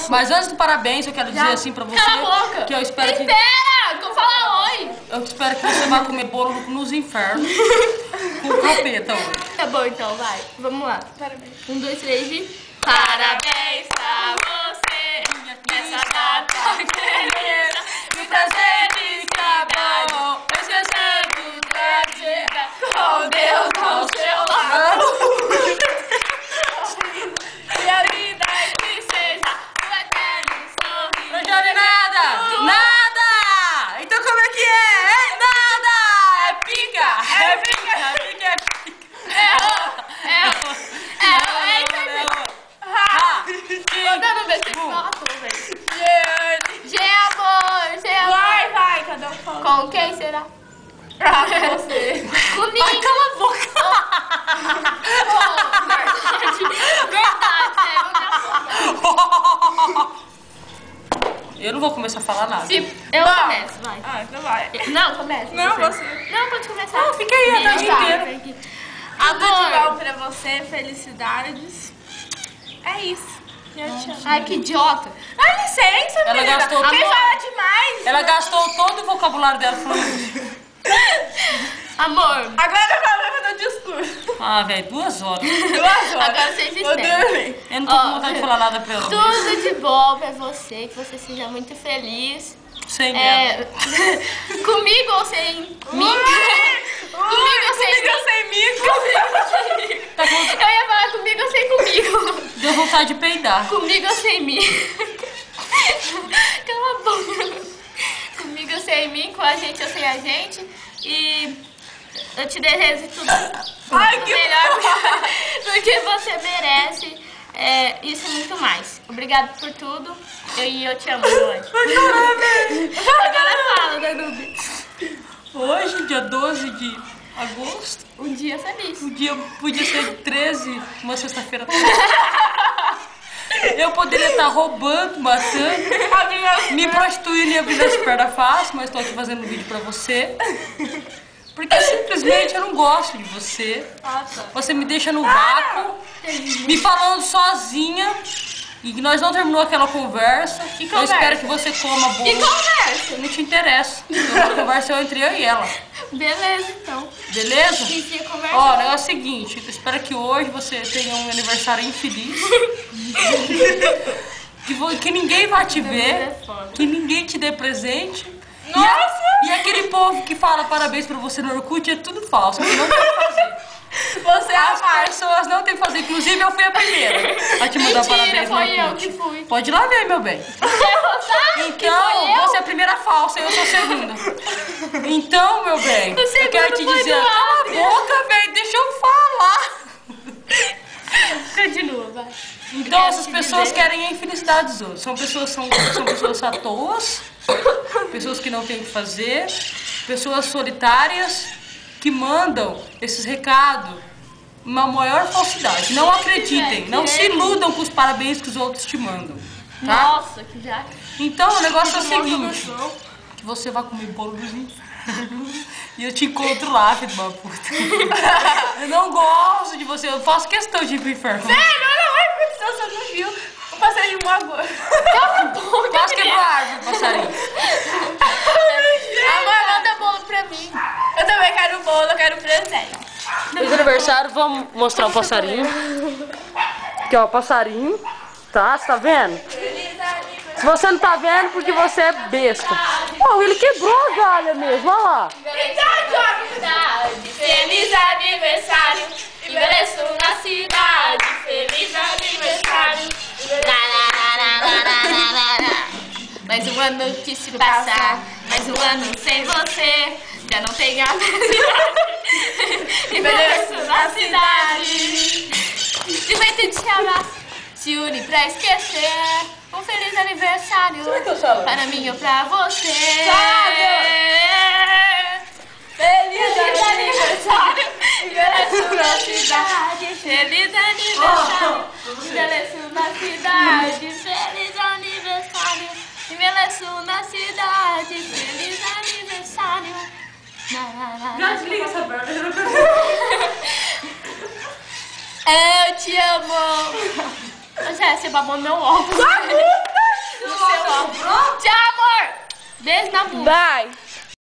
Mas antes do parabéns, eu quero dizer assim pra você. Cala a boca. Que eu espero que... Espera, que eu falar oi. Eu espero que você vá comer bolo nos infernos. Com o capeta hoje. Tá bom, então, vai. Vamos lá. Parabéns. 1, 2, 3 e... Parabéns pra você nessa data querida. Um prazer de cada bom. Desejando vida com Deus ao seu lado. E a vida que seja o eterno sorriso. Não chore nada! Nada! Então como é que é? Nada! É pica! É pica! É pica! Tô dando um beijo pra velho. G, amor, G, amor. Vai, cada um fala. Com quem será? Ah, com você. Comigo. Ai, cala a boca! Eu não vou começar a falar nada. Eu começo, vai. Ah, então vai. Não, começa. Não, você. Não, pode começar. Não, fica aí a tarde inteira. Tudo de Amor. bom pra você, felicidades. É isso. Eu te amo. Ai, que idiota. Dá licença, Ela menina. gastou Quem tudo. fala demais? Ela gastou todo o vocabulário dela falando isso. Amor. Agora eu vou fazer o discurso. Ah, velho, 2 horas. 2 horas. Agora vocês Vou esperam. dormir. Eu não tô com vontade de falar nada pra ela. Tudo de bom pra você, que você seja muito feliz. Sem ela. Comigo ou sem mim? Comigo ou sem mim? sem mico. Tá com... Eu ia falar comigo ou sem comigo. Deu vontade de peidar. Comigo ou sem mim? Cala a boca. Comigo ou sem mim, com a gente ou sem a gente. E eu te desejo tudo Ai, que melhor porque você merece. Isso e muito mais. Obrigada por tudo. Eu te amo, meu anjo. Agora fala, Danube. Hoje, dia 12 de agosto, Um dia feliz. o dia podia ser 13, uma sexta-feira. Eu poderia estar roubando, matando, me prostituindo e abrindo as pernas fácil, mas estou aqui fazendo um vídeo pra você. Porque simplesmente eu não gosto de você. Você me deixa no vácuo, me falando sozinha. E nós não terminou aquela conversa. Que Eu conversa? espero que você coma bolo. Que conversa? Não te interessa. Então, a conversa é entre eu e ela. Beleza, então. Beleza? Inicia a conversa. Ó, o negócio é o seguinte. Eu espero que hoje você tenha um aniversário infeliz. que ninguém vá te ver. Que ninguém te dê presente. Nossa! E aquele povo que fala parabéns pra você no Orkut é tudo falso. Que não tem que fazer. Você é a As Marcia. pessoas não têm que fazer. Inclusive, eu fui a primeira a te mandar Mentira, parabéns no foi eu Orkut. que fui. Pode ir lá ver, meu bem. Então, você é a primeira falsa e eu sou a segunda. Então, meu bem, eu segundo quero te foi dizer, do cala a Adriano. boca, velho, deixa eu falar. Continua, vai. Então, Quero essas te pessoas dizer- querem a infelicidade dos outros. São pessoas à toa, pessoas que não têm o que fazer, pessoas solitárias que mandam esses recados. Uma maior falsidade. Não acreditem, não se iludam com os parabéns que os outros te mandam. Tá? Nossa, que já. Então, o negócio é o seguinte, que você vai comer bolo dos infernos e eu te encontro lá, filho de uma puta. Eu não gosto de você, eu faço questão de ir pro inferno. Sério, não vai acontecer, você não viu. O passarinho agora. Quase quebrou a árvore, passarinho. Amor, manda bolo pra mim. Eu também quero bolo, eu quero presente. Feliz aniversário, vamos mostrar o passarinho. Aqui, ó, passarinho. Tá, você tá vendo? Se você não tá vendo, porque você é besta. Oh, ele quebrou a galha mesmo, olha lá. Feliz aniversário, envelheço na cidade. Feliz aniversário. Mais um ano que se passar, mais um ano sem você. Já não tenho a felicidade. Envelheço na cidade. Juventude se abraça, se une pra esquecer. Um feliz aniversário para mim ou pra você. Feliz aniversário, envelheço na cidade. Feliz aniversário, envelheço na cidade. Feliz aniversário, envelheço na cidade. Feliz aniversário. Já desliga essa merda. Eu te amo. Ô, Jé, você babou meu óculos. Beijo na bunda. Vai.